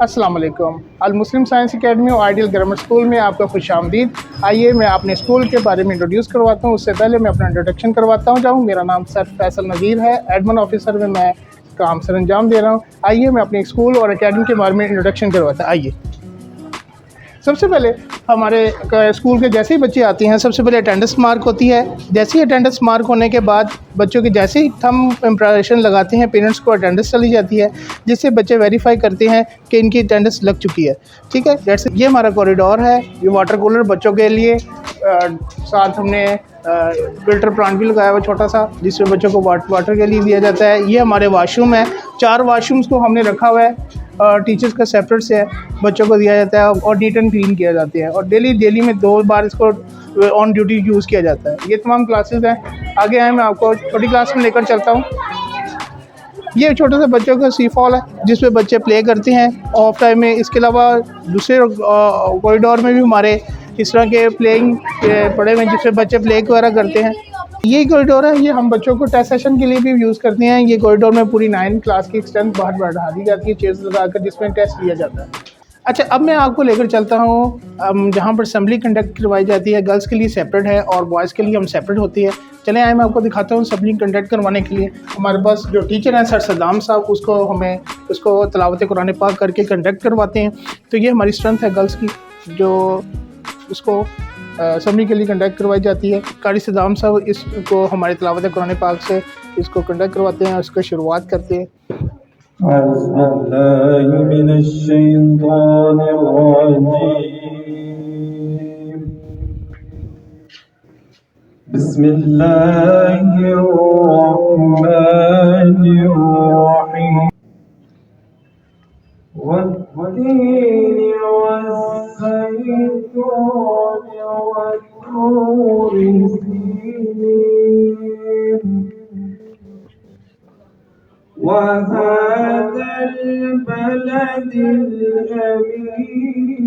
अस्सलाम वालेकुम। अल Muslim science academy और आइडियल ग्रामर स्कूल में आपका खुशामदीद। आइए मैं अपने स्कूल के बारे में इंट्रोड्यूस करवाता हूँ। उससे पहले मैं अपना इंट्रोडक्शन करवाता हूँ। मेरा नाम सर फैसल नज़ीर है। एडमिन ऑफिसर में मैं काम सर अंजाम दे रहा हूँ। आइए मैं अपने स्कूल और एकेडमी के बारे में इंट्रोडक्शन करवाता हूँ। आइए सबसे पहले हमारे स्कूल के जैसे ही बच्चे आते हैं, सबसे पहले अटेंडेंस मार्क होती है। जैसे ही अटेंडेंस मार्क होने के बाद बच्चों के जैसे ही हम इम्प्रेशन लगाते हैं, पेरेंट्स को अटेंडेंस चली जाती है, जिससे बच्चे वेरीफाई करते हैं कि इनकी अटेंडेंस लग चुकी है। ठीक है, जैसे ये हमारा कॉरिडोर है, ये वाटर कूलर बच्चों के लिए, साथ हमने फिल्टर प्लांट भी लगाया हुआ छोटा सा, जिसमें बच्चों को वाटर के लिए दिया जाता है। ये हमारे वाशरूम है, 4 वाशरूम्स को हमने रखा हुआ है, टीचर्स का सेपरेट से है, बच्चों को दिया जाता है और नीट एंड क्लीन किया जाते हैं। और डेली में 2 बार इसको ऑन ड्यूटी यूज़ किया जाता है। ये तमाम क्लासेस हैं। आगे आए मैं आपको छोटी क्लास में लेकर चलता हूँ। ये छोटे से बच्चों का सी फॉल है, जिसमें बच्चे प्ले करते हैं ऑफ टाइम में। इसके अलावा दूसरे कॉरिडोर में भी हमारे इस तरह के प्लेइंग पड़े हुए हैं, जिसमें बच्चे प्ले वगैरह करते हैं। ये कॉरिडोर है, ये हम बच्चों को टेस्ट सेशन के लिए भी यूज़ करते हैं। ये कॉरिडोर में पूरी 9 क्लास की स्ट्रेंथ बाहर बढ़ा दी जाती है, चेयर्स लगाकर, जिसमें टेस्ट लिया जाता है। अच्छा, अब मैं आपको लेकर चलता हूँ जहाँ पर असेंबली कंडक्ट करवाई जाती है। गर्ल्स के लिए सेपरेट है और बॉयज़ के लिए हम सेपरेट होती है। चलें आए मैं आपको दिखाता हूँ। असेंबली कंडक्ट करवाने के लिए हमारे पास जो टीचर हैं सर सद्दाम साहब, उसको तिलावत कुरान पाक करके कंडक्ट करवाते हैं। तो ये हमारी स्ट्रेंथ है गर्ल्स की, जो उसको असेंबली के लिए कंडक्ट करवाई जाती है। कारी सद्दाम साहब इसको हमारे तिलावत कुरान पाक से इसको कंडक्ट करवाते हैं, उसको शुरुआत करते हैं। बिस्मिल्लाहिर्रहमानिर्रहीम वत्तीन वज़्ज़ैतून वत्तूरि सीनीन वहादल बलदिल अमीन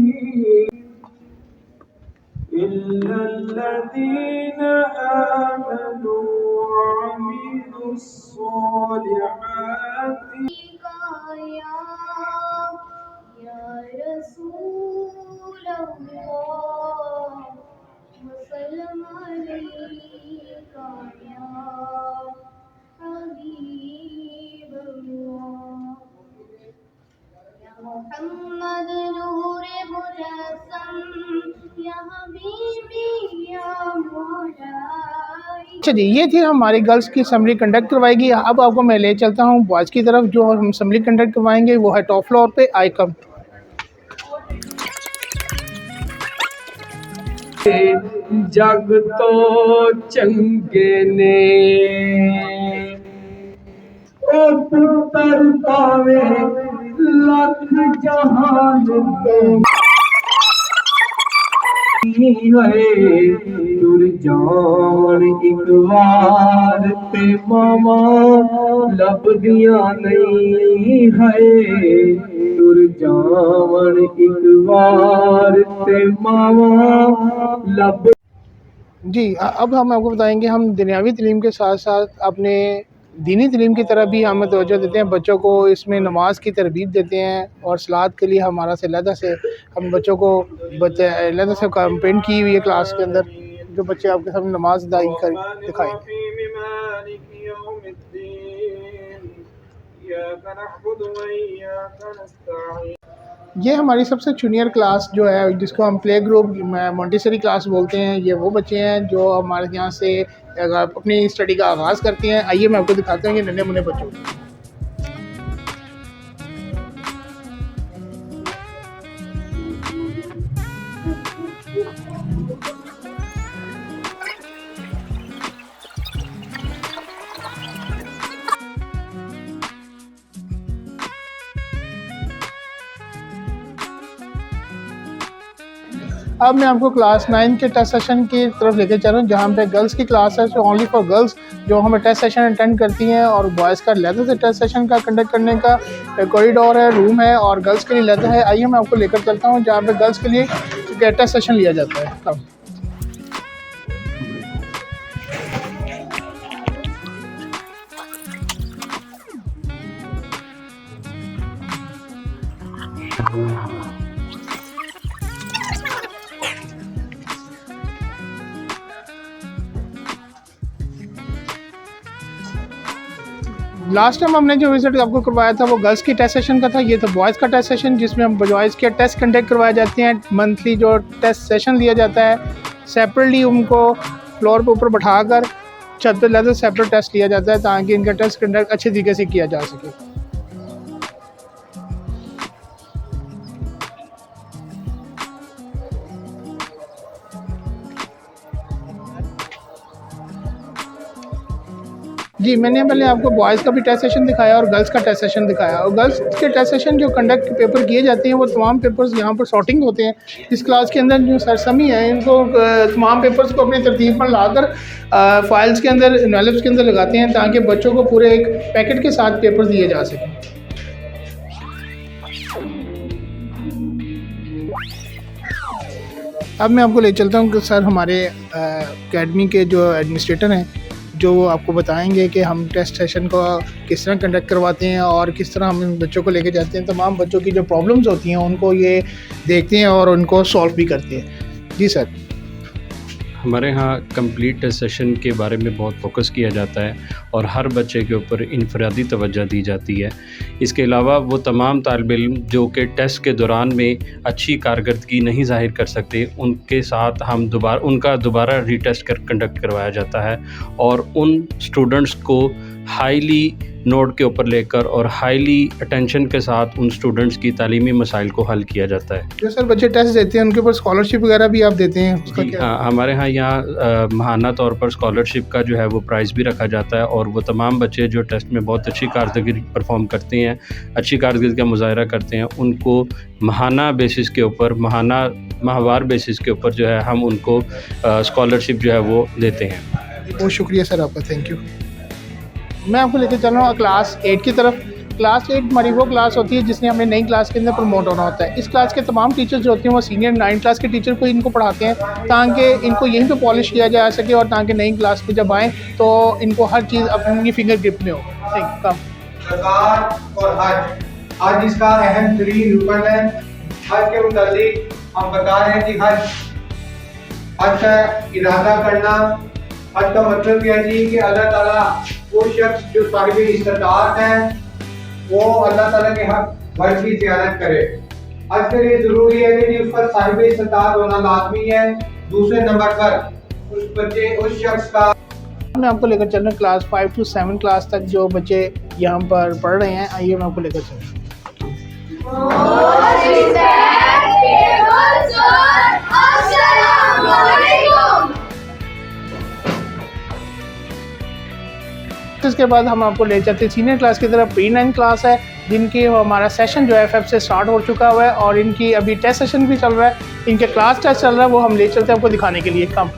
इल्लल्लज़ीना आमनू वअमिलुस्सॉलिहाति या रसूल अल्लाह वसल्लम अलैका या हबीब अल्लाह या मोहम्मद नूरे मुजस्सम या हबीबी या मौला। अच्छा जी, ये थी हमारी गर्ल्स की असेंबली कंडक्ट करवाएगी। अब आपको मैं ले चलता हूँ बॉयज़ की तरफ, जो हम असेंबली कंडक्ट करवाएंगे वो है टॉप फ्लोर पे। आई कम। जग तो चंगे ने ओ पुत्र पावे लख जहान तो तुर जान एक बार ते मामा लभदियां नहीं है। तुर जान एक बार ते मामा लब। जी, अब हम आपको बताएंगे, हम दुनियावी तालीम के साथ साथ अपने दीनी तालीम की तरफ भी हम तवज्जो देते हैं। बच्चों को इसमें नमाज की तरगीब देते हैं और सलात के लिए हमारा से अलग से हम बच्चों को अलग से कैंपेन की हुई है क्लास के अंदर, जो बच्चे आपके सामने नमाज अदा कर दिखाएंगे। ये हमारी सबसे जूनियर क्लास जो है, जिसको हम प्ले ग्रुप मोंटेसरी क्लास बोलते हैं, ये वो बच्चे हैं जो हमारे यहाँ से अपनी स्टडी का आगाज़ करते हैं। आइए मैं आपको दिखाता हूँ ये नन्हे मुन्ने बच्चों को। अब मैं आपको क्लास 9 के टेस्ट सेशन की तरफ लेकर चल रहा हूँ, जहाँ पे गर्ल्स की क्लास है, जो ओनली फॉर गर्ल्स, जो हमें टेस्ट सेशन अटेंड करती हैं। और बॉयज़ का लेदर से टेस्ट सेशन का कंडक्ट करने का कॉरिडोर है, रूम है, और गर्ल्स के लिए लेदर है। आइए मैं आपको लेकर चलता हूँ जहाँ पे गर्ल्स के लिए टेस्ट सेशन लिया जाता है। अब लास्ट टाइम हमने जो विजिट आपको करवाया था वो गर्ल्स की टेस्ट सेशन का था, ये था बॉयज़ का टेस्ट सेशन जिसमें हम बॉयज़ के टेस्ट कंडक्ट करवाए जाते हैं। मंथली जो टेस्ट सेशन लिया जाता है, सेपरेटली उनको फ्लोर पे ऊपर बैठाकर छत पे लेकर सेपरेट टेस्ट लिया जाता है ताकि इनका टेस्ट कंडक्ट अच्छे तरीके से किया जा सके। जी, मैंने पहले आपको बॉयज़ का भी टेस्ट सेशन दिखाया और गर्ल्स का टेस्ट सेशन दिखाया। और गर्ल्स के टेस्ट सेशन जो कंडक्ट पेपर किए जाते हैं वो तमाम पेपर्स यहाँ पर सॉर्टिंग होते हैं। इस क्लास के अंदर जो सरसमी है इनको तमाम पेपर्स को अपनी तरतीब पर लाकर फाइल्स के अंदर एनवेलप्स के अंदर लगाते हैं ताकि बच्चों को पूरे एक पैकेट के साथ पेपर दिए जा सकें। अब मैं आपको ले चलता हूँ कि सर हमारे अकेडमी के जो एडमिनिस्ट्रेटर हैं जो वो आपको बताएंगे कि हम टेस्ट सेशन को किस तरह कंडक्ट करवाते हैं और किस तरह हम इन बच्चों को लेके जाते हैं। तमाम बच्चों की जो प्रॉब्लम्स होती हैं उनको ये देखते हैं और उनको सॉल्व भी करते हैं। जी सर। हमारे यहाँ कंप्लीट टेस्ट सेशन के बारे में बहुत फोकस किया जाता है और हर बच्चे के ऊपर इनफरादी तवज्जो दी जाती है। इसके अलावा वो तमाम तालिब इल्म जो कि टेस्ट के दौरान में अच्छी कारकर्दगी नहीं ज़ाहिर कर सकते, उनके साथ हम उनका दोबारा रीटेस्ट कंडक्ट करवाया जाता है और उन स्टूडेंट्स को हाईली नोट के ऊपर लेकर और हाईली अटेंशन के साथ उन स्टूडेंट्स की तालीमी मसाइल को हल किया जाता है। जो सर बच्चे टेस्ट देते हैं उनके ऊपर स्कॉलरशिप वगैरह भी आप देते हैं? उसका क्या? हाँ, हमारे यहाँ माहाना तौर पर स्कॉलरशिप का जो है वो प्राइज़ भी रखा जाता है और वो तमाम बच्चे जो टेस्ट में बहुत अच्छी कारकर्दगी परफॉर्म करते हैं, अच्छी कारकर्दगी का मुजाहरा करते हैं, उनको माहाना बेसिस के ऊपर माहवार बेसिस के ऊपर जो है हम उनको स्कॉलरशिप जो है वो देते हैं। बहुत शुक्रिया सर आपका, थैंक यू। मैं आपको लेकर चल रहा हूँ क्लास 8 की तरफ। क्लास 8 हमारी वो क्लास होती है जिसने हमें नई क्लास के अंदर प्रमोट होना होता है। इस क्लास के तमाम टीचर्स जो होते हैं वो सीनियर 9 क्लास के टीचर को इनको पढ़ाते हैं ताकि इनको यहीं पे पॉलिश किया जा सके और ताकि नई क्लास पे जब आएँ तो इनको हर चीज़ अपनी फिंगर ग्रिप में हो। Thank you. ज़कात और हज, आज इसका अहम तरीन रुकन है। हज के मुतालिक हम बता रहे हैं कि हज का इरादा करना, हज का मतलब यह है कि अल्लाह ताला वो शख्स जो साहिब इस्तिताअत है वो अल्लाह ताला के घर की ज़ियारत करे। हज के लिए ज़रूरी है कि उस पर साहिब इस्तिताअत होना लाज़मी है। दूसरे नंबर पर उस शख्स का मैं आपको लेकर चल रहा हूँ क्लास 5 to 7 क्लास तक जो बच्चे यहाँ पर पढ़ रहे हैं। आइए मैं आपको लेकर चल रहा हूँ। इसके बाद हम आपको ले चलते हैं सीनियर क्लास की तरफ। प्री-9 क्लास है जिनकी हमारा सेशन जो है FF से स्टार्ट हो चुका हुआ है और इनकी अभी टेस्ट सेशन भी चल रहा है, इनके क्लास टेस्ट चल रहा है, वो हम ले चलते हैं आपको दिखाने के लिए। Come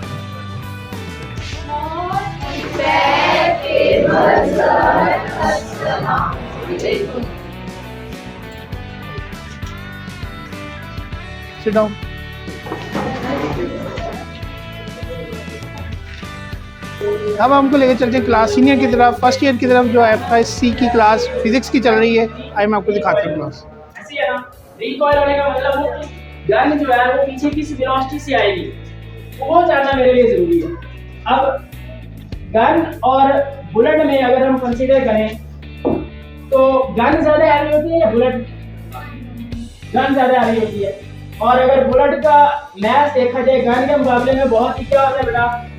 sit down. अब हमको लेकर चलते हैं क्लास सीनियर की तरफ, फर्स्ट ईयर की तरफ जो FSC की क्लास फिजिक्स की चल रही है। आइए मैं आपको दिखाता हूँ क्लास। ऐसे है ना, रिकॉइल होने का मतलब वो गन जो है वो पीछे किस वेलोसिटी से आएगी वो जानना मेरे लिए जरूरी है। अब गन और बुलेट में अगर हम कंसीडर करें तो गन ज्यादा हैवी होती है या बुलेट? गन ज्यादा हैवी होती है। और अगर बुलेट का मैथ देखा जाए गन के मुकाबले में बहुत ही क्या होता है बेटा?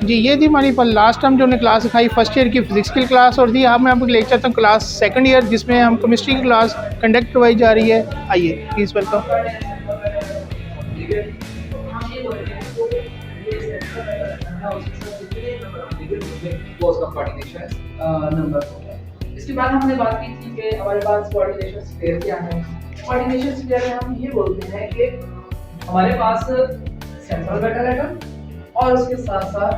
जी, ये थी हमारी पर लास्ट टाइम जो हमने क्लास सिखाई फर्स्ट ईयर की फिजिक्स की क्लास और थी। अब मैं आपको लेकर चलता हूँ क्लास सेकंड ईयर जिसमें हम केमिस्ट्री की क्लास कंडक्ट करवाई जा रही है। आइए प्लीज़ वेलकम। इसके बाद हमने बात की थी कि हमारे पास कोऑर्डिनेशन स्फीयर क्या है। कोऑर्डिनेशन स्फीयर में हम ये बोलते हैं कि हमारे पास सेंट्रल मेटल एटम और उसके साथ साथ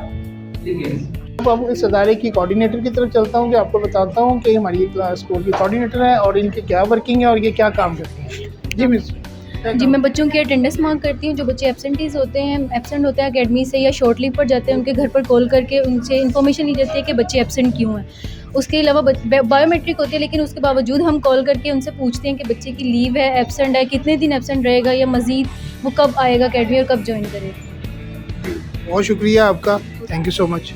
लिगेंड्स। अब इस अदारे की कोऑर्डिनेटर की तरफ चलता हूँ कि आपको बताता हूँ कि हमारी क्लास स्कूल की कोऑर्डिनेटर है और इनकी क्या वर्किंग है और ये क्या काम करते हैं। जी मिस। जी, मैं बच्चों की अटेंडेंस मार्क करती हूँ। जो बच्चे एब्सेंट होते हैं अकेडमी से या शॉर्ट लीव पर जाते हैं, उनके घर पर कॉल करके उनसे इन्फॉर्मेशन ली जाती है कि बच्चे एब्सेंट क्यों हैं। उसके अलावा बायोमेट्रिक होती है, लेकिन उसके बावजूद हम कॉल करके उनसे पूछते हैं कि बच्चे की लीव है, एब्सेंट है, कितने दिन एब्सेंट रहेगा या मज़ीद वो कब आएगा अकेडमी और कब ज्वाइन करेगा। बहुत शुक्रिया आपका, thank you so much.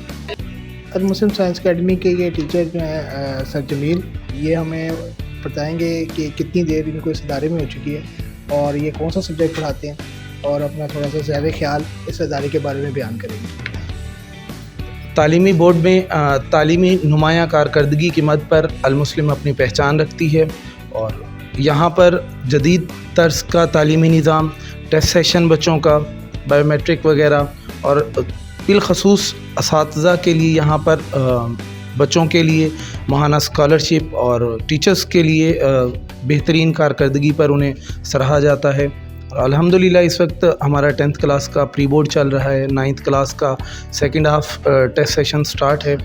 Al Muslim science academy के ये टीचर जो हैं सर जमील, ये हमें बताएंगे कि कितनी देर इनको इस इदारे में हो चुकी है और ये कौन सा सब्जेक्ट पढ़ाते हैं, और अपना थोड़ा सा ज़्यादा ख्याल इस इदारे के बारे में बयान करेंगे। तालीमी बोर्ड में तालीमी नुमायाँ कारकर्दगी की मद पर अल मुस्लिम अपनी पहचान रखती है और यहाँ पर जदीद तर्ज का तालीमी निज़ाम, टेस्ट सेशन बच्चों का, बायोमेट्रिक वगैरह और बिलखसूस असातिज़ा के लिए यहाँ पर बच्चों के लिए महाना स्कॉलरशिप और टीचर्स के लिए बेहतरीन कारकर्दगी पर उन्हें सराहा जाता है। अल्हम्दुलिल्लाह इस वक्त हमारा 10th क्लास का प्री बोर्ड चल रहा है, 9th क्लास का second half test session start है।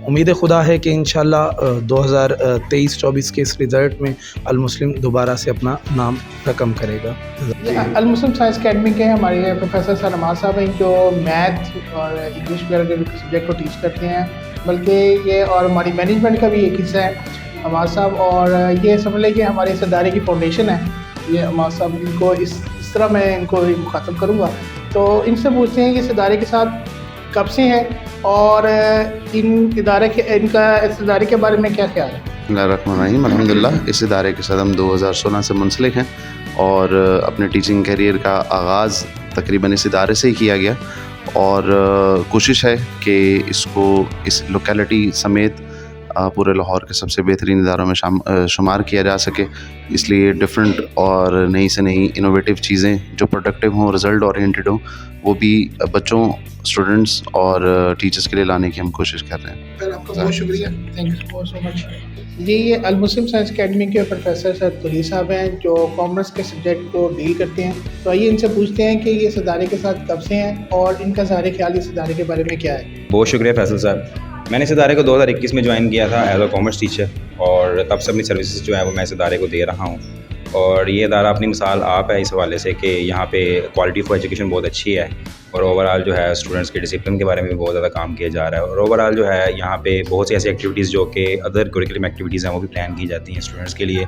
उम्मीद खुदा है कि इंशाल्लाह 2023-24 के इस रिज़ल्ट में अल मुस्लिम दोबारा से अपना नाम रकम करेगा। अल मुस्लिम साइंस अकेडमी के हमारे प्रोफेसर सर नमाज साहब हैं जो मैथ और इंग्लिश वगैरह के सब्जेक्ट को टीच करते हैं, बल्कि ये और हमारी मैनेजमेंट का भी एक हिस्सा है नमाज साहब, और ये समझ लें कि हमारे इस इदारे की फाउंडेशन है ये नमाज साहब। इनको इस तरह मैं इनको मुखातब करूँगा, तो इनसे पूछते हैं कि इस इदारे के साथ कब से हैं और इनका इस इदारे के बारे में क्या ख्याल है। बिस्मिल्लाहिर्रहमानिर्रहीम, अल्हम्दुलिल्लाह इस इदारे के साथ हम 2016 से मुंसलिक हैं और अपने टीचिंग करियर का आगाज़ तकरीबन इस इदारे से ही किया गया और कोशिश है कि इसको इस लोकेलिटी समेत पूरे लाहौर के सबसे बेहतरीन इदारों में शुमार किया जा सके। इसलिए डिफरेंट और नई से नई इनोवेटिव चीज़ें जो प्रोडक्टिव हों, रिज़ल्ट ओरिएंटेड हों, वो भी बच्चों, स्टूडेंट्स और टीचर्स के लिए लाने की हम कोशिश कर रहे हैं। सर आपका बहुत शुक्रिया, थैंक यू सो मच। ये अल मुस्लिम साइंस अकेडमी के प्रोफेसर सर तुली साहब हैं जो कॉमर्स के सब्जेक्ट को डील करते हैं। तो आइए इनसे पूछते हैं कि ये इस इदारे के साथ कब से हैं और इनका ज़ाहिर ख्याल इस इदारे के बारे में क्या है। बहुत शुक्रिया फैसल साहब। मैंने इस इदारे को 2021 में ज्वाइन किया था एज अ कॉमर्स टीचर और तब से अपनी सर्विसेज जो है वो मैं इस इदारे को दे रहा हूँ। और ये इदारा अपनी मिसाल आप है इस हवाले से कि यहाँ पे क्वालिटी ऑफ एजुकेशन बहुत अच्छी है और ओवरऑल जो है स्टूडेंट्स के डिसिप्लिन के बारे में भी बहुत ज़्यादा काम किया जा रहा है और ओवरऑल जो है यहाँ पे बहुत सी ऐसी एक्टिविटीज़ जो कि अदर करिकुलम एक्टिविटीज़ हैं वो भी प्लान की जाती हैं स्टूडेंट्स के लिए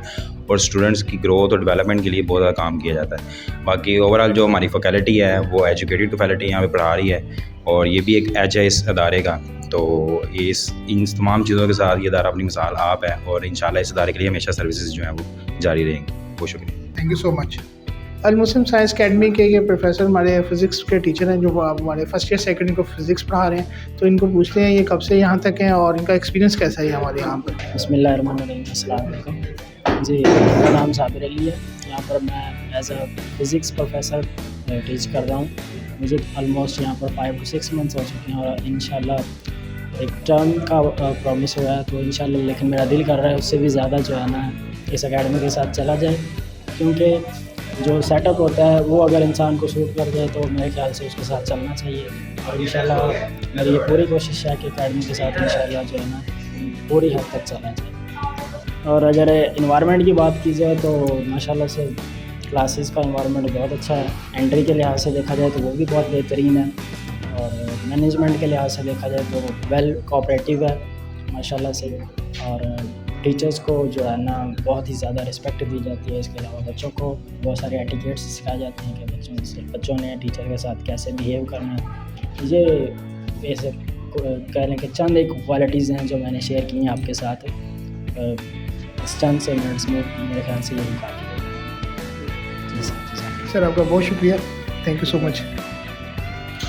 और स्टूडेंट्स की ग्रोथ और डेवलपमेंट के लिए बहुत ज़्यादा काम किया जाता है। बाकी ओवरऑल जो हमारी फैकल्टी है वो एजुकेटेड फैकल्टी यहाँ पे पढ़ा रही है और ये भी एक एज है इस अदारे का। तो ये इन तमाम चीज़ों के साथ ये इदारा अपनी मिसाल आप है और इंशाल्लाह इस इदारे के लिए हमेशा सर्विसेज जो हैं वो जारी रहेंगी। बहुत शुक्रिया, thank you so much. Al Muslim science academy के ये प्रोफेसर हमारे फ़िज़िक्स के टीचर हैं जो हमारे फर्स्ट ईयर सेकंड ईयर को फ़िज़िक्स पढ़ा रहे हैं। तो इनको पूछते हैं ये कब से यहाँ तक हैं और इनका एक्सपीरियंस कैसा है हमारे यहाँ पर। बिस्मिल्लाहिर्रहमानिर्रहीम, अस्सलाम वालेकुम। जी, मेरा नाम साबिर अली है। यहाँ पर मैं as a physics professor teach कर रहा हूँ। मुझे ऑलमोस्ट यहाँ पर 5 to 6 मंथ्स हो चुके हैं और इंशाल्लाह एक टर्म का प्रॉमिस हुआ है तो इंशाल्लाह, लेकिन मेरा दिल कर रहा है उससे भी ज़्यादा जो है ना इस एकेडमी के साथ चला जाए, क्योंकि जो सेटअप होता है वो अगर इंसान को सूट कर जाए तो मेरे ख्याल से उसके साथ चलना चाहिए। और इंशाल्लाह मेरी ये पूरी कोशिश है कि एकेडमी के साथ इंशाल्लाह जो है ना पूरी हद तक चलना चाहिए। और अगर इन्वायरमेंट की बात की जाए तो माशाल्लाह से क्लासेस का इन्वायरमेंट बहुत अच्छा है। एंट्री के लिहाज से देखा जाए तो वो भी बहुत बेहतरीन है और मैनेजमेंट के लिहाज से देखा जाए तो वेल कोऑपरेटिव है माशाल्लाह से। और टीचर्स को जो है ना बहुत ही ज़्यादा रिस्पेक्ट दी जाती है। इसके अलावा बच्चों को बहुत सारे एटिकेट्स सिखाए जाते हैं कि बच्चों ने टीचर के साथ कैसे बिहेव करना है। ये ऐसे कह लें कि चंद एक क्वालिटीज़ हैं जो मैंने शेयर की हैं आपके साथ इस चंद से मिनट्स में। मेरे ख्याल से यही काफ़ी है। सर आपका बहुत शुक्रिया, thank you so much.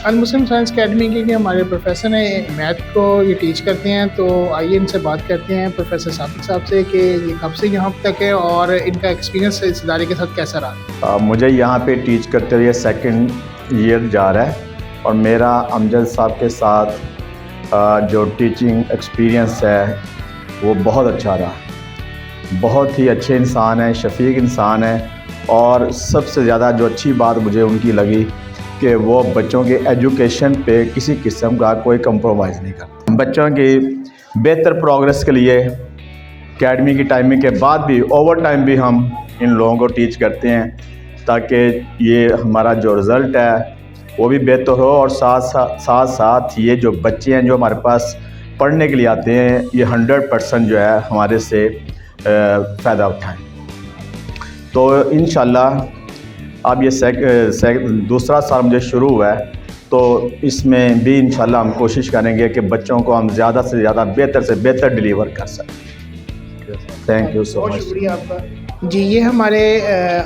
Al Muslim science academy के हमारे प्रोफेसर हैं मैथ को ये टीच करते हैं। तो आइए इनसे बात करते हैं प्रोफेसर साबिक साहब से कि ये कब से यहाँ तक है और इनका एक्सपीरियंस इस इदारे के साथ कैसा रहा। मुझे यहाँ पे टीच करते हुए 2nd ईयर जा रहा है और मेरा अमजद साहब के साथ जो टीचिंग एक्सपीरियंस है वो बहुत अच्छा रहा। बहुत ही अच्छे इंसान हैं, शफीक इंसान है और सबसे ज़्यादा जो अच्छी बात मुझे उनकी लगी कि वो बच्चों के एजुकेशन पे किसी किस्म का कोई कंप्रोमाइज़ नहीं करते। बच्चों की बेहतर प्रोग्रेस के लिए एकेडमी की टाइमिंग के बाद भी ओवर टाइम भी हम इन लोगों को टीच करते हैं ताकि ये हमारा जो रिज़ल्ट है वो भी बेहतर हो, और साथ साथ ये जो बच्चे हैं जो हमारे पास पढ़ने के लिए आते हैं ये 100% जो है हमारे से फ़ायदा उठाएं। तो इंशाल्लाह अब ये दूसरा साल मुझे शुरू हुआ है, तो इसमें भी इंशाल्लाह हम कोशिश करेंगे कि बच्चों को हम ज़्यादा से ज़्यादा बेहतर से बेहतर डिलीवर कर सकें। थैंक यू सो बहुत मच। शुक्रिया आपका जी। ये हमारे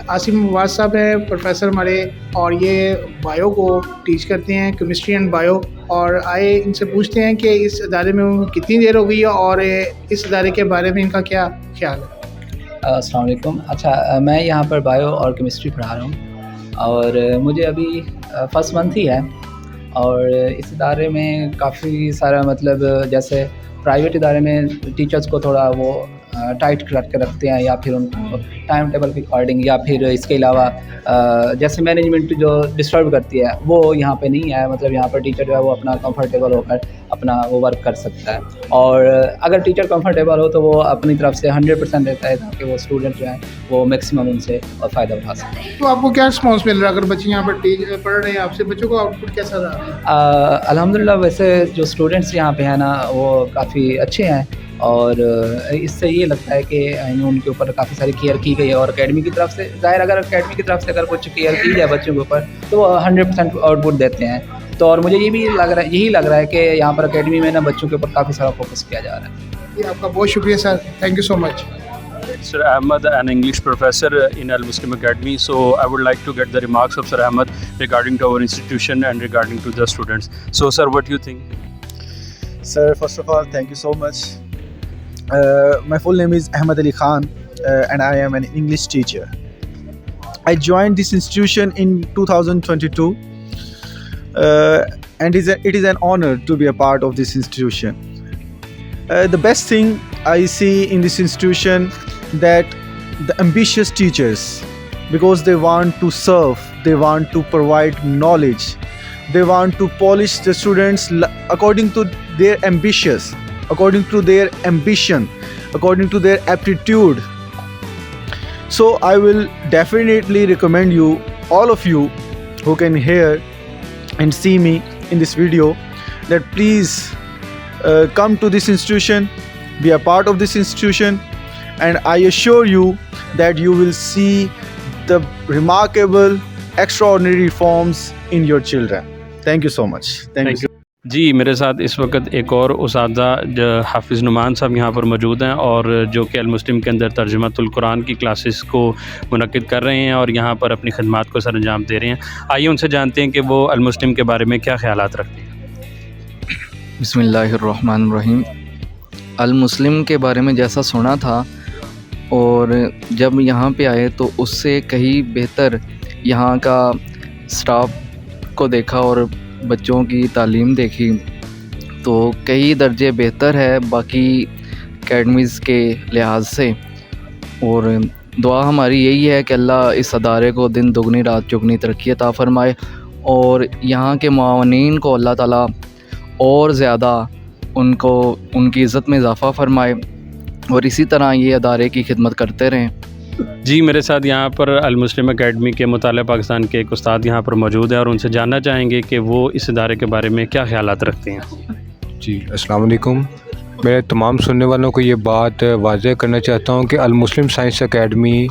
आसिम नवाज साहब हैं, प्रोफेसर हमारे, और ये बायो को टीच करते हैं, केमिस्ट्री एंड बायो। और आए इनसे पूछते हैं कि इस इदारे में उनको कितनी देर हो गई है और इस इदारे के बारे में इनका क्या ख्याल है। अस्सलाम वालेकुम। अच्छा, मैं यहाँ पर बायो और केमिस्ट्री पढ़ा रहा हूँ और मुझे अभी फर्स्ट मंथ ही है। और इस इदारे में काफ़ी सारा मतलब जैसे प्राइवेट इदारे में टीचर्स को थोड़ा वो टाइट करके रखते हैं, या फिर उनको टाइम टेबल के अकॉर्डिंग, या फिर इसके अलावा जैसे मैनेजमेंट जो डिस्टर्ब करती है वो यहाँ पे नहीं है। मतलब यहाँ पर टीचर जो है वो अपना कंफर्टेबल होकर अपना वो वर्क कर सकता है, और अगर टीचर कंफर्टेबल हो तो वो अपनी तरफ से 100% देता है ताकि वो स्टूडेंट जो है वो मैक्सिमम उनसे फ़ायदा उठा सकें। तो आपको क्या रिस्पॉन्स मिल रहा है अगर बच्चे यहाँ पर पढ़ रहे हैं आपसे, बच्चों को आउटपुट कैसा रहा है? अल्हम्दुलिल्लाह वैसे जो स्टूडेंट्स यहाँ पे हैं ना वो काफ़ी अच्छे हैं, और इससे ये लगता है कि उनके ऊपर काफ़ी सारी केयर की गई है। और एकेडमी की तरफ से ज़ाहिर अगर एकेडमी की तरफ से अगर कुछ केयर की जाए बच्चों के ऊपर तो वो 100% आउटपुट देते हैं। तो और मुझे यही लग रहा है कि यहाँ पर एकेडमी में ना बच्चों के ऊपर काफ़ी सारा फोकस किया जा रहा है। जी आपका बहुत शुक्रिया sir, thank you so much. Sir Ahmed, an English professor in Al Muslim Academy. So I would like to get the remarks of Sir Ahmed regarding to our institution and regarding to the students. So sir, what do you think? Sir, first of all, thank you so much. My full name is Ahmed Ali Khan and I am an English teacher. I joined this institution in 2022 and it is an honor to be a part of this institution. The best thing I see in this institution that the ambitious teachers, because they want to serve, they want to provide knowledge, they want to polish the students according to their ambitions, according to their ambition, according to their aptitude. So I will definitely recommend you, all of you who can hear and see me in this video, that please come to this institution, be a part of this institution, and I assure you that you will see the remarkable, extraordinary reforms in your children. Thank you so much. Thank you. जी मेरे साथ इस वक्त एक और उस्तादा हाफिज़ नुमान साहब यहाँ पर मौजूद हैं, और जो कि अल मुस्लिम के अंदर तर्जुमातुल कुरान की क्लासेस को मुनक्किद कर रहे हैं और यहाँ पर अपनी खदमात को सर अंजाम दे रहे हैं। आइए उनसे जानते हैं कि वो अल मुस्लिम के बारे में क्या ख्यालात रखते हैं। बिस्मिल्लाहिर्रहमानिर्रहीम। अल मुस्लिम के बारे में जैसा सुना था और जब यहाँ पे आए तो उससे कहीं बेहतर यहाँ का स्टाफ को देखा और बच्चों की तालीम देखी तो कई दर्जे बेहतर है बाकी अकेडमीज़ के लिहाज से। और दुआ हमारी यही है कि अल्लाह इस अदारे को दिन दुगनी रात चुगनी तरक्की अता फ़रमाए और यहाँ के मुआवनीन को अल्लाह ताला और ज़्यादा उनकी इज़्ज़त में इजाफ़ा फ़रमाए और इसी तरह ये अदारे की खिदमत करते रहें। जी मेरे साथ यहाँ पर अल मुस्लिम एकेडमी के मुतालिया पाकिस्तान के एक उस्ताद यहाँ पर मौजूद हैं और उनसे जानना चाहेंगे कि वो इस इदारे के बारे में क्या ख्यालात रखते हैं। जी अस्सलाम वालेकुम। मैं तमाम सुनने वालों को ये बात वाज़ह करना चाहता हूँ कि अल मुस्लिम साइंस एकेडमी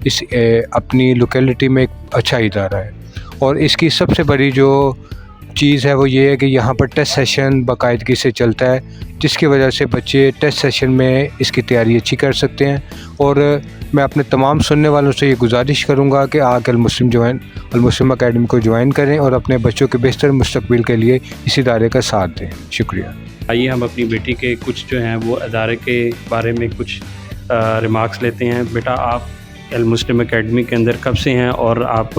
इस अपनी लोकेलिटी में एक अच्छा इदारा है और इसकी सबसे बड़ी जो चीज़ है वो ये है कि यहाँ पर टेस्ट सेशन बाकायदगी से चलता है, जिसकी वजह से बच्चे टेस्ट सेशन में इसकी तैयारी अच्छी कर सकते हैं। और मैं अपने तमाम सुनने वालों से ये गुजारिश करूँगा कि आके अल मुस्लिम एकेडमी को ज्वाइन करें और अपने बच्चों के बेहतर मुस्तकबिल के लिए इस इदारे का साथ दें। शुक्रिया। आइए हम अपनी बेटी के कुछ जो हैं वो इदारे के बारे में कुछ रिमार्क्स लेते हैं। बेटा आप अल मुस्लिम एकेडमी के अंदर कब से हैं और आप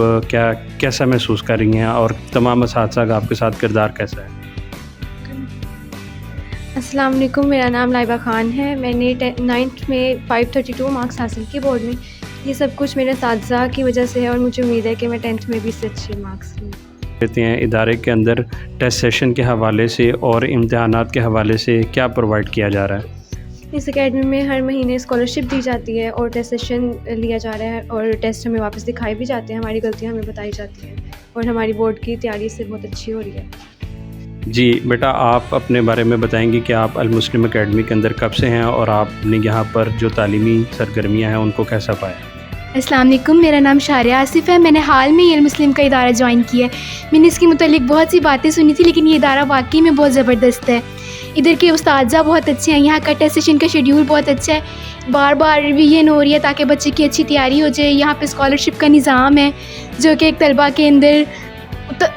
कैसा महसूस कर रही हैं और तमाम असातिज़ा का आपके साथ किरदार कैसा है? अस्सलाम वालेकुम, मेरा नाम लाइबा ख़ान है। मैंने 9th में 532 मार्क्स हासिल किए बोर्ड में। ये सब कुछ मेरे असातिज़ा की वजह से है और मुझे उम्मीद है कि मैं 10th में भी इससे अच्छे मार्क्स लूँ। कहते हैं इदारे के अंदर टेस्ट सेशन के हवाले से और इम्तहानात के हवाले से क्या प्रोवाइड किया जा रहा है? इस एकेडमी में हर महीने स्कॉलरशिप दी जाती है और टेस्ट सेशन लिया जा रहा है और टेस्ट हमें वापस दिखाए भी जाते हैं, हमारी गलतियाँ हमें बताई जाती हैं और हमारी बोर्ड की तैयारी इससे बहुत अच्छी हो रही है। जी बेटा, आप अपने बारे में बताएंगे कि आप अल मुस्लिम एकेडमी के अंदर कब से हैं और आपने यहाँ पर जो तालीमी सरगर्मियाँ हैं उनको कैसा पाया? अस्सलाम वालेकुम, मेरा नाम शारिया आसिफ है। मैंने हाल में अल मुस्लिम का इदारा ज्वाइन किया है। मैंने इसके मुतालिक बहुत सी बातें सुनी थी, लेकिन ये इदारा वाकई में बहुत ज़बरदस्त है। इधर के उस्ताद बहुत अच्छे हैं, यहाँ का टेस्ट सेशन का शेड्यूल बहुत अच्छा है, बार बार रिवीजन हो रही है ताकि बच्चे की अच्छी तैयारी हो जाए। यहाँ पे स्कॉलरशिप का निज़ाम है जो कि एक तलबा के अंदर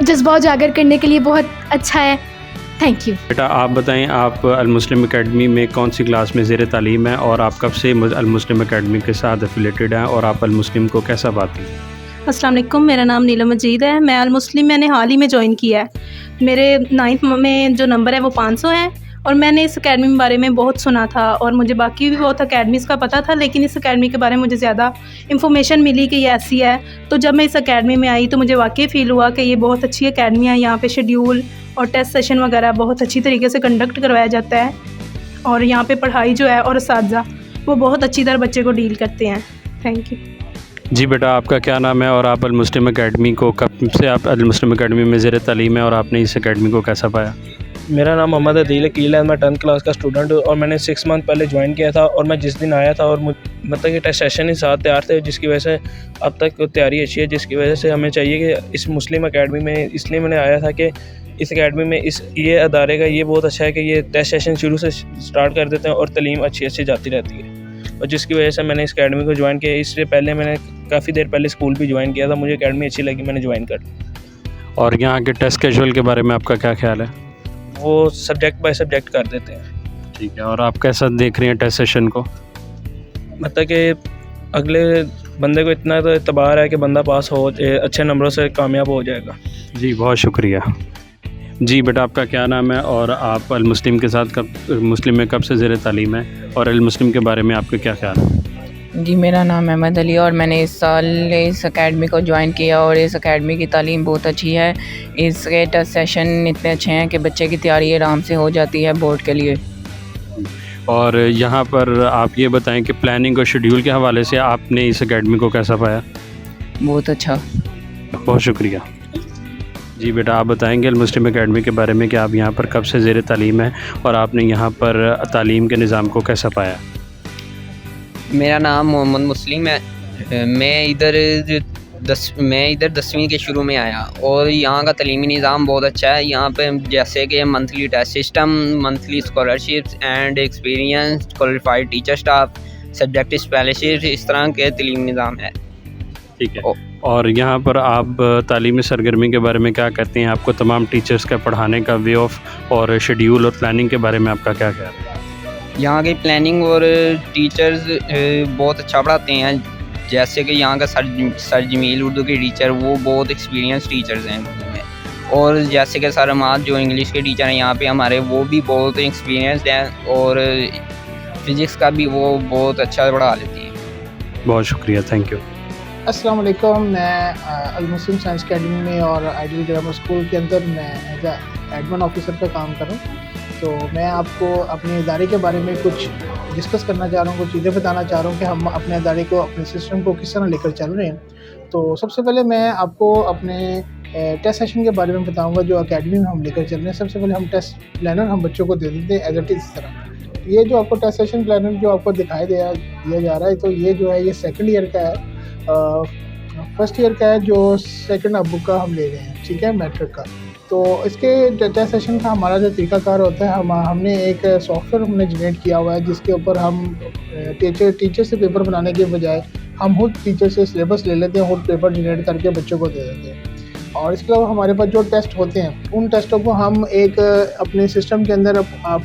जज्बा उजागर करने के लिए बहुत अच्छा है। Thank you. बेटा आप बताएं, आप अल मुस्लिम एकेडमी में कौन सी क्लास में ज़ेर तालीम है और आप कब से अल मुस्लिम एकेडमी के साथ एफिलेटेड हैं और आप अल मुस्लिम को कैसा पाती हैं? अस्सलाम वालेकुम, मेरा नाम नीलम मजीद है। मैं अल मुस्लिम मैंने हाल ही में ज्वाइन किया है। मेरे 9th में जो नंबर है वो 500 है और मैंने इस अकेडमी के बारे में बहुत सुना था और मुझे बाकी भी बहुत अकेडमीज़ का पता था, लेकिन इस अकेडमी के बारे में मुझे ज़्यादा इंफॉर्मेशन मिली कि ये ऐसी है। तो जब मैं इस अकेडमी में आई तो मुझे वाकई फ़ील हुआ कि ये बहुत अच्छी अकेडमी है। यहाँ पे शेड्यूल और टेस्ट सेशन वगैरह बहुत अच्छी तरीके से कंडक्ट करवाया जाता है और यहाँ पे पढ़ाई जो है और असातिज़ा वो बहुत अच्छी तरह बच्चे को डील करते हैं। Thank you. जी बेटा, आपका क्या नाम है और आप अल मुस्लिम एकेडमी को कब से आप अल मुस्लिम एकेडमी में ज़ेर तालीम है और आपने इस एकेडमी को कैसा पाया? मेरा नाम मोहम्मद अदील अकील है। मैं 10th क्लास का स्टूडेंट हूँ और मैंने 6 मंथ पहले ज्वाइन किया था और मैं जिस दिन आया था और मतलब कि टेस्ट सेशन ही साथ तैयार थे, जिसकी वजह से अब तक तैयारी अच्छी है, जिसकी वजह से हमें चाहिए कि इस मुस्लिम एकेडमी में इसलिए मैंने आया था कि इस एकेडमी में ये अदारे का ये बहुत अच्छा है कि ये टेस्ट सेशन शुरू से स्टार्ट कर देते हैं और तालीम अच्छी जाती रहती है, और जिसकी वजह से मैंने इस एकेडमी को ज्वाइन किया। इससे पहले मैंने काफ़ी देर पहले स्कूल भी ज्वाइन किया था, मुझे एकेडमी अच्छी लगी, मैंने ज्वाइन कर ली। और यहाँ के टेस्ट कैजुअल के बारे में आपका क्या ख्याल है? वो सब्जेक्ट बाय सब्जेक्ट कर देते हैं। ठीक है, और आप कैसा देख रहे हैं टेस्ट सेशन को? मतलब कि अगले बंदे को इतना तो एतबार है कि बंदा पास हो अच्छे नंबरों से कामयाब हो जाएगा। जी बहुत शुक्रिया। जी बेटा, आपका क्या नाम है और आप अल मुस्लिम के साथ मुस्लिम में कब से ज़ेर तालीम है और अल मुस्लिम के बारे में आपका क्या ख्याल है? जी मेरा नाम अहमद अली और मैंने इस साल इस एकेडमी को ज्वाइन किया और इस एकेडमी की तालीम बहुत अच्छी है। इसके टेस्ट सेशन इतने अच्छे हैं कि बच्चे की तैयारी आराम से हो जाती है बोर्ड के लिए। और यहाँ पर आप ये बताएं कि प्लानिंग और शेड्यूल के हवाले से आपने इस एकेडमी को कैसा पाया? बहुत अच्छा। बहुत शुक्रिया। जी बेटा, आप बताएंगे अल मुस्लिम एकेडमी के बारे में कि आप यहाँ पर कब से ज़ेर तालीम है और आपने यहाँ पर तालीम के निज़ाम को कैसा पाया? मेरा नाम मोहम्मद मुस्लिम है। मैं इधर 10वीं के शुरू में आया और यहाँ का तालीमी निज़ाम बहुत अच्छा है। यहाँ पे जैसे कि monthly test system, monthly scholarships and experience, qualified teacher staff, subject specialist, इस तरह के तालीमी निज़ाम है। ठीक है। और यहाँ पर आप तालीमी सरगर्मी के बारे में क्या करते हैं? आपको तमाम टीचर्स का पढ़ाने का वे ऑफ और शेड्यूल और प्लानिंग के बारे में आपका क्या ख्याल है? यहाँ की प्लानिंग और टीचर्स बहुत अच्छा पढ़ाते हैं। जैसे कि यहाँ का सर जमील उर्दू के टीचर, वो बहुत एक्सपीरियंस टीचर्स हैं उर्दू में। और जैसे कि सर अमाद जो इंग्लिश के टीचर हैं यहाँ पे हमारे, वो भी बहुत एक्सपीरियंसड हैं और फिज़िक्स का भी वो बहुत अच्छा पढ़ा लेती हैं। बहुत शुक्रिया, थैंक यू। अस्सलाम वालेकुम, मैं अल मुस्लिम साइंस अकेडमी में और आइडियल ग्रामर स्कूल के अंदर मैं एज एडमिन ऑफिसर का काम कर रहा हूँ। तो मैं आपको अपने इदारे के बारे में कुछ डिस्कस करना चाह रहा हूँ, कुछ चीज़ें बताना चाह रहा हूँ कि हम अपने इदारे को, अपने सिस्टम को किस तरह लेकर चल रहे हैं। तो सबसे पहले मैं आपको अपने टेस्ट सेशन के बारे में बताऊँगा जो अकेडमी में हम लेकर चल रहे हैं। सबसे पहले हम टेस्ट प्लानर हम बच्चों को दे देते हैं एज इट इज़ इस तरह। ये जो आपको टेस्ट सेशन प्लानर जो आपको दिखाई दिया जा रहा है, तो ये जो है ये सेकेंड ईयर का है, फर्स्ट ईयर का है जो सेकंड अब बुक का हम ले रहे हैं, ठीक है, मैट्रिक का। तो इसके टेस्ट सेशन का हमारा जो तरीकाकार होता है, हमने एक सॉफ्टवेयर हमने जनरेट किया हुआ है जिसके ऊपर हम टीचर से पेपर बनाने के बजाय हम खुद टीचर से सिलेबस ले लेते हैं, खुद पेपर जनरेट करके बच्चों को दे देते हैं। और इसके अलावा हमारे पास जो टेस्ट होते हैं उन टेस्टों को हम एक अपने सिस्टम के अंदर आप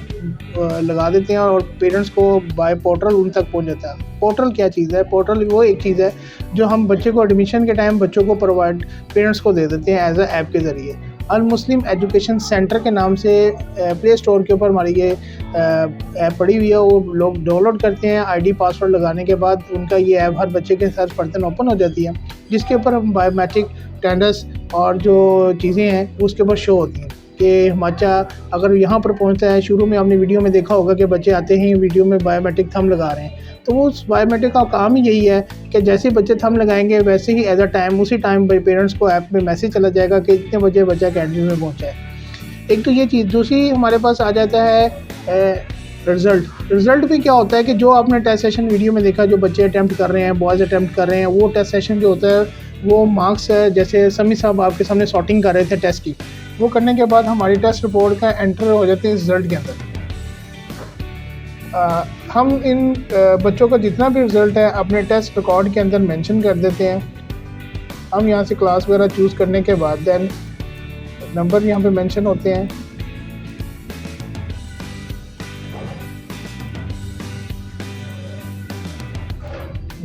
लगा देते हैं और पेरेंट्स को बाय पोर्टल उन तक पहुंच जाता है। पोर्टल क्या चीज़ है? पोर्टल वो एक चीज़ है जो हम बच्चे को एडमिशन के टाइम बच्चों को प्रोवाइड पेरेंट्स को दे देते हैं एज अ ऐप के ज़रिए। अल मुस्लिम एजुकेशन सेंटर के नाम से प्ले स्टोर के ऊपर हमारी ये ऐप पड़ी हुई है, वो लोग डाउनलोड करते हैं। आईडी पासवर्ड लगाने के बाद उनका ये ऐप हर बच्चे के सर्च बटन ओपन हो जाती है, जिसके ऊपर हम बायोमेट्रिक अटेंडेंस और जो चीज़ें हैं उसके ऊपर शो होती हैं। कि बच्चा अगर यहाँ पर पहुँचता है, शुरू में आपने वीडियो में देखा होगा कि बच्चे आते ही वीडियो में बायोमेट्रिक थंब लगा रहे हैं, तो वो उस बायोमेट्रिक का काम ही यही है कि जैसे ही बच्चे थंब लगाएंगे वैसे ही एज अ टाइम उसी टाइम पेरेंट्स को ऐप में मैसेज चला जाएगा कि इतने बजे बच्चा अकेडमी में पहुँचा है। एक तो ये चीज़, दूसरी हमारे पास आ जाता है रिज़ल्ट में क्या होता है कि जो आपने टेस्ट सेशन वीडियो में देखा, जो बच्चे अटैम्प्ट कर रहे हैं, बॉयज़ अटैम्प्ट कर रहे हैं, वो टेस्ट सेशन जो होता है वो मार्क्स जैसे समी साहब आपके सामने सॉर्टिंग कर रहे थे टेस्ट की, वो करने के बाद हमारी टेस्ट रिपोर्ट का एंटर हो जाते हैं रिज़ल्ट के अंदर। हम इन बच्चों का जितना भी रिज़ल्ट है अपने टेस्ट रिकॉर्ड के अंदर मेंशन कर देते हैं। हम यहाँ से क्लास वगैरह चूज़ करने के बाद देन नंबर यहाँ पे मेंशन होते हैं।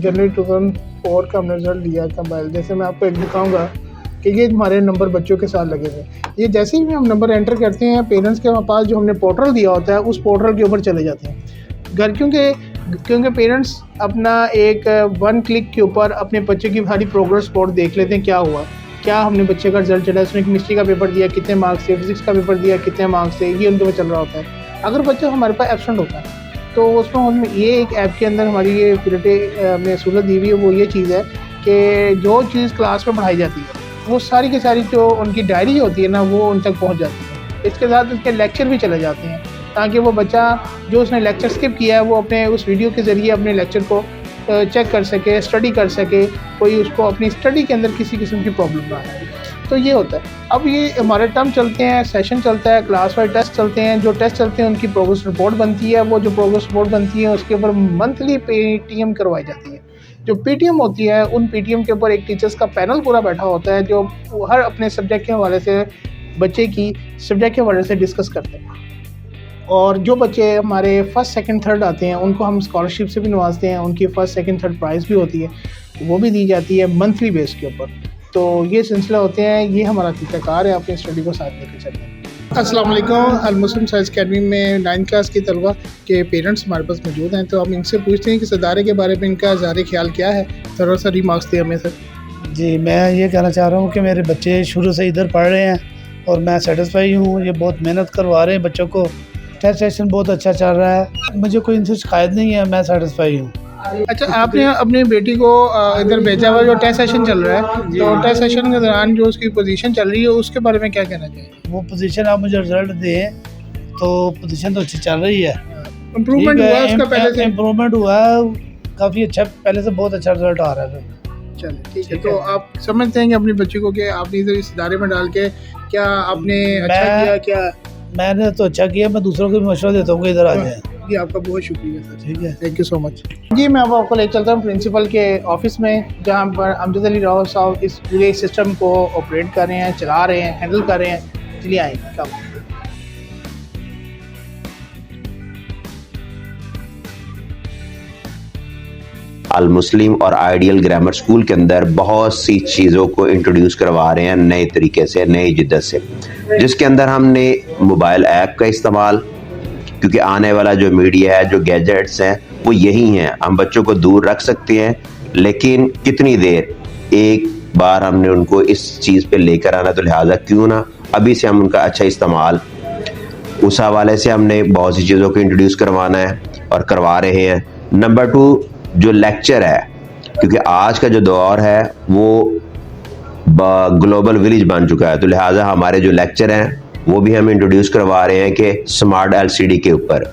जनवरी 2004 का हमने रिज़ल्ट दिया कंबाइल। जैसे मैं आपको एक दिखाऊंगा कि ये हमारे नंबर बच्चों के साथ लगे हुए। ये जैसे ही हम नंबर एंटर करते हैं, पेरेंट्स के पास जो हमने पोर्टल दिया होता है उस पोर्टल के ऊपर चले जाते हैं घर, क्योंकि पेरेंट्स अपना एक 1 क्लिक के ऊपर अपने बच्चे की सारी प्रोग्रेस रिपोर्ट देख लेते हैं, क्या हुआ, क्या हमने बच्चे का रिजल्ट चला, उसने केमिस्ट्री का पेपर दिया कितने मार्क्स से, फिजिक्स का पेपर दिया कितने मार्क्स से, ये उनके में चल रहा होता है। अगर बच्चा हमारे पास एब्सेंट होता है तो उसमें हमें ये एक ऐप के अंदर हमारी ये फैसिलिटी हमने सहूलत दी हुई है, वो ये चीज़ है कि जो चीज़ क्लास में पढ़ाई जाती है वो सारी की सारी जो उनकी डायरी होती है ना वो उन तक पहुंच जाती है। इसके साथ उसके लेक्चर भी चले जाते हैं ताकि वो बच्चा जो उसने लेक्चर स्किप किया है वो अपने उस वीडियो के ज़रिए अपने लेक्चर को चेक कर सके, स्टडी कर सके, कोई उसको अपनी स्टडी के अंदर किसी किस्म की प्रॉब्लम ना आए। तो ये होता है। अब ये हमारे टर्म चलते हैं, सेशन चलता है, क्लास वाइज टेस्ट चलते हैं। जो टेस्ट चलते हैं उनकी प्रोग्रेस रिपोर्ट बनती है, वो जो प्रोग्रेस रिपोर्ट बनती है उसके ऊपर मंथली PTM करवाई जाती है। जो PTM होती है उन PTM के ऊपर एक टीचर्स का पैनल पूरा बैठा होता है जो हर अपने सब्जेक्ट के हवाले से बच्चे की सब्जेक्ट के हवाले से डिस्कस करते हैं। और जो बच्चे हमारे फर्स्ट सेकंड थर्ड आते हैं उनको हम स्कॉलरशिप से भी नवाजते हैं, उनकी फ़र्स्ट सेकंड थर्ड प्राइज़ भी होती है, वो भी दी जाती है मंथली बेस के ऊपर। तो ये सिलसिला होते हैं, ये हमारा तरीक़ाकार है अपनी स्टडी को साथ लेकर चलने। अस्सलाम वालेकुम। अल मुस्लिम साइंस अकेडमी में 9th क्लास की तलबा के पेरेंट्स हमारे पास मौजूद हैं, तो हम इनसे पूछते हैं कि इस इदारे के बारे में इनका ज़ाहिर ख्याल क्या है। थोड़ा सा रिमार्क्स दें हमें सर। जी, मैं ये कहना चाह रहा हूँ कि मेरे बच्चे शुरू से इधर पढ़ रहे हैं और मैं सेटिस्फाई हूँ। ये बहुत मेहनत करवा रहे हैं बच्चों को, टेस्ट सेशन बहुत अच्छा चल रहा है, मुझे कोई इनसे शिकायत नहीं है, मैं सेटिस्फाई हूँ। अच्छा, आपने अपनी बेटी को इधर भेजा हुआ, जो टेस्ट सेशन चल रहा है, तो टेस्ट सेशन के दौरान जो उसकी पोजीशन चल रही है उसके बारे में क्या कहना चाहिए? वो पोजीशन आप मुझे रिजल्ट दें तो पोजीशन तो अच्छी चल रही है, इम्प्रूवमेंट हुआ उसका, पहले से इम्प्रूवमेंट हुआ है काफ़ी अच्छा, पहले से बहुत अच्छा रिजल्ट आ रहा है। चलिए ठीक है। तो आप समझते हैं कि अपनी बच्ची को कि आपने इधर इस इदारे में डाल के क्या आपने अच्छा किया? क्या मैंने तो अच्छा किया, मैं दूसरों को भी मशवरा देता हूँ कि इधर आ जाए। जी, आपका बहुत शुक्रिया सर। ठीक है, थैंक यू सो मच। जी, मैं अब आपको ले चलता हूँ प्रिंसिपल के ऑफिस में, जहाँ पर अमजद अली राव साहब इस पूरे सिस्टम को ऑपरेट कर रहे हैं, चला रहे हैं, हैंडल कर रहे हैं। चलिए आएंगे। अल मुस्लिम और आइडियल ग्रामर स्कूल के अंदर बहुत सी चीज़ों को इंट्रोड्यूस करवा रहे हैं नए तरीके से, नई जिद्दत से, जिसके अंदर हमने मोबाइल ऐप का इस्तेमाल, क्योंकि आने वाला जो मीडिया है, जो गैजेट्स हैं, वो यही हैं। हम बच्चों को दूर रख सकते हैं, लेकिन कितनी देर, एक बार हमने उनको इस चीज़ पे लेकर आना, तो लिहाजा क्यों ना अभी से हम उनका अच्छा इस्तेमाल, उस हवाले से हमने बहुत सी चीज़ों को इंट्रोड्यूस करवाना है और करवा रहे हैं। नंबर 2, जो लेक्चर है, क्योंकि आज का जो दौर है वो ग्लोबल विलेज बन चुका है, तो लिहाजा हमारे जो लेक्चर हैं वो भी हम इंट्रोड्यूस करवा रहे हैं कि स्मार्ट LCD के ऊपर।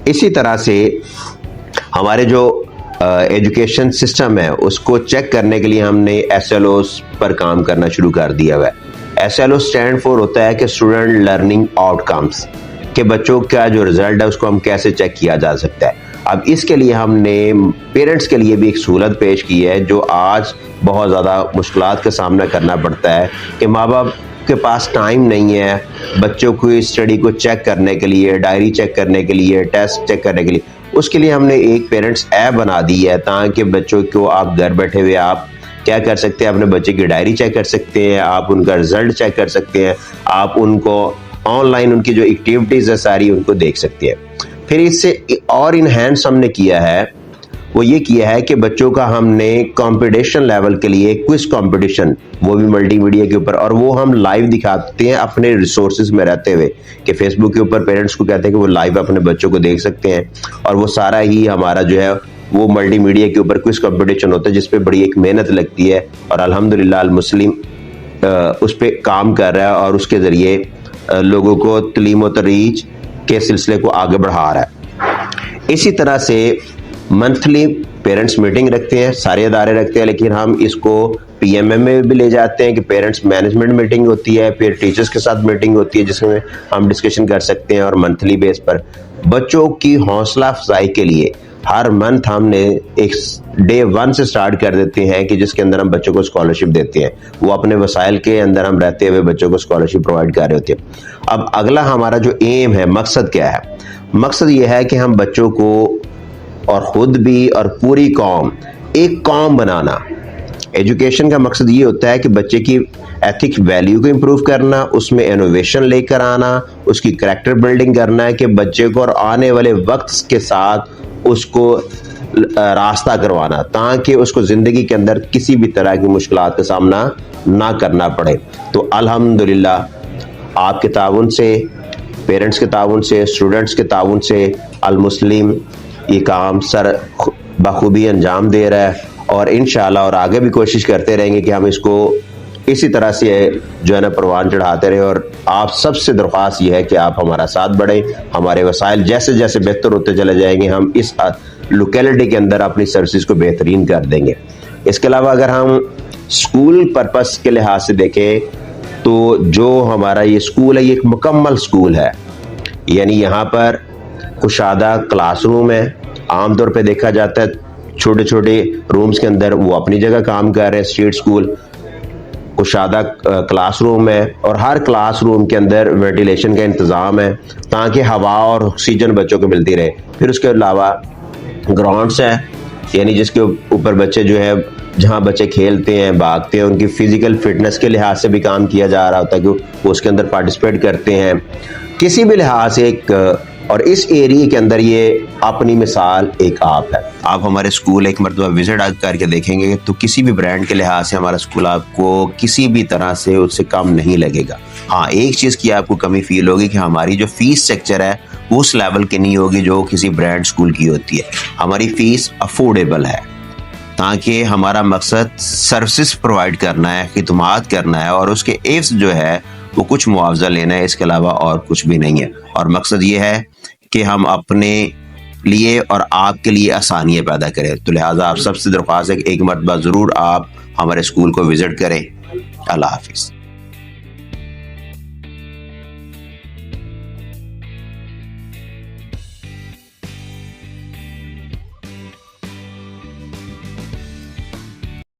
इसी तरह से हमारे जो एजुकेशन सिस्टम है उसको चेक करने के लिए हमने SLOs पर काम करना शुरू कर दिया हुआ है। SLO स्टैंड फॉर होता है कि स्टूडेंट लर्निंग आउटकम्स, के बच्चों का जो रिज़ल्ट है उसको हम कैसे चेक किया जा सकता है। अब इसके लिए हमने पेरेंट्स के लिए भी एक सहूलत पेश की है, जो आज बहुत ज़्यादा मुश्किलात का सामना करना पड़ता है कि माँ बाप के पास टाइम नहीं है बच्चों को स्टडी को चेक करने के लिए, डायरी चेक करने के लिए, टेस्ट चेक करने के लिए। उसके लिए हमने एक पेरेंट्स ऐप बना दी है, ताकि बच्चों को आप घर बैठे हुए आप क्या कर सकते हैं, अपने बच्चे की डायरी चेक कर सकते हैं, आप उनका रिज़ल्ट चेक कर सकते हैं, आप उनको ऑनलाइन उनकी जो एक्टिविटीज़ है सारी उनको देख सकते हैं। फिर इससे और इन्हेंस हमने किया है, वो ये किया है कि बच्चों का हमने कंपटीशन लेवल के लिए क्विज कंपटीशन, वो भी मल्टीमीडिया के ऊपर, और वो हम लाइव दिखाते हैं अपने रिसोर्सेज में रहते हुए, कि फेसबुक के ऊपर पेरेंट्स को कहते हैं कि वो लाइव अपने बच्चों को देख सकते हैं। और वो सारा ही हमारा जो है वो मल्टीमीडिया के ऊपर क्विज कंपटीशन होता है, जिसपे बड़ी एक मेहनत लगती है, और अल्हम्दुलिल्लाह अल मुस्लिम उस पर काम कर रहा है और उसके ज़रिए लोगों को तलीम व तरीज के सिलसिले को आगे बढ़ा रहा है। इसी तरह से मंथली पेरेंट्स मीटिंग रखते हैं, सारे अदारे रखते हैं, लेकिन हम इसको PMM में भी ले जाते हैं कि पेरेंट्स मैनेजमेंट मीटिंग होती है, फिर टीचर्स के साथ मीटिंग होती है जिसमें हम डिस्कशन कर सकते हैं। और मंथली बेस पर बच्चों की हौसला अफजाई के लिए हर मंथ हमने एक डे 1 से स्टार्ट कर देते हैं कि जिसके अंदर हम बच्चों को स्कॉलरशिप देते हैं। वो अपने वसाइल के अंदर हम रहते हुए बच्चों को स्कॉलरशिप प्रोवाइड कर रहे होते हैं। अब अगला हमारा जो एम है, मकसद क्या है? मकसद ये है कि हम बच्चों को और ख़ुद भी और पूरी कौम एक कौम बनाना। एजुकेशन का मकसद ये होता है कि बच्चे की एथिक वैल्यू को इम्प्रूव करना, उसमें इनोवेशन लेकर आना, उसकी करैक्टर बिल्डिंग करना है कि बच्चे को और आने वाले वक्त के साथ उसको रास्ता करवाना, ताकि उसको ज़िंदगी के अंदर किसी भी तरह की मुश्किलात का सामना ना करना पड़े। तो अल्हम्दुलिल्लाह आपके ताउन से, पेरेंट्स के ताउन से, स्टूडेंट्स के ताउन से अल मुस्लिम ये काम सर बखूबी अंजाम दे रहा है, और इंशाअल्लाह और आगे भी कोशिश करते रहेंगे कि हम इसको इसी तरह से जो है ना परवान चढ़ाते रहे। और आप सबसे दरख्वास्त ये है कि आप हमारा साथ बढ़ें। हमारे वसाइल जैसे जैसे बेहतर होते चले जाएंगे, हम इस लोकेलिटी के अंदर अपनी सर्विसेज को बेहतरीन कर देंगे। इसके अलावा अगर हम स्कूल पर्पस के लिहाज से देखें तो जो हमारा ये स्कूल है, ये एक मुकम्मल स्कूल है। यानी यहाँ पर कुशादा क्लासरूम है। आमतौर पे देखा जाता है छोटे छोटे रूम्स के अंदर वो अपनी जगह काम कर रहे हैं। स्ट्रीट स्कूल कुशादा क्लासरूम है, और हर क्लासरूम के अंदर वेंटिलेशन का इंतज़ाम है ताकि हवा और ऑक्सीजन बच्चों को मिलती रहे। फिर उसके अलावा ग्राउंड्स हैं, यानी जिसके ऊपर बच्चे जो है, जहाँ बच्चे खेलते हैं, भागते हैं, उनकी फ़िज़िकल फिटनेस के लिहाज से भी काम किया जा रहा होता है कि वो उसके अंदर पार्टिसिपेट करते हैं किसी भी लिहाज से। और इस एरिया के अंदर ये अपनी मिसाल एक आप है। आप हमारे स्कूल एक मरतबा विजिट करके देखेंगे तो किसी भी ब्रांड के लिहाज से हमारा स्कूल आपको किसी भी तरह से उससे कम नहीं लगेगा। हाँ, एक चीज़ की आपको कमी फील होगी कि हमारी जो फ़ीस स्ट्रक्चर है वो उस लेवल की नहीं होगी जो किसी ब्रांड स्कूल की होती है। हमारी फ़ीस अफोर्डेबल है ताकि हमारा मकसद सर्विसेज प्रोवाइड करना है, खिदमात करना है, और उसके एव्स जो है वो कुछ मुआवजा लेना है, इसके अलावा और कुछ भी नहीं है। और मकसद ये है कि हम अपने लिए और आपके लिए आसानियाँ पैदा करें। तो लिहाजा आप सबसे दरख्वास्त है कि एक मरतबा ज़रूर आप हमारे स्कूल को विज़िट करें। अल्लाह हाफिज़।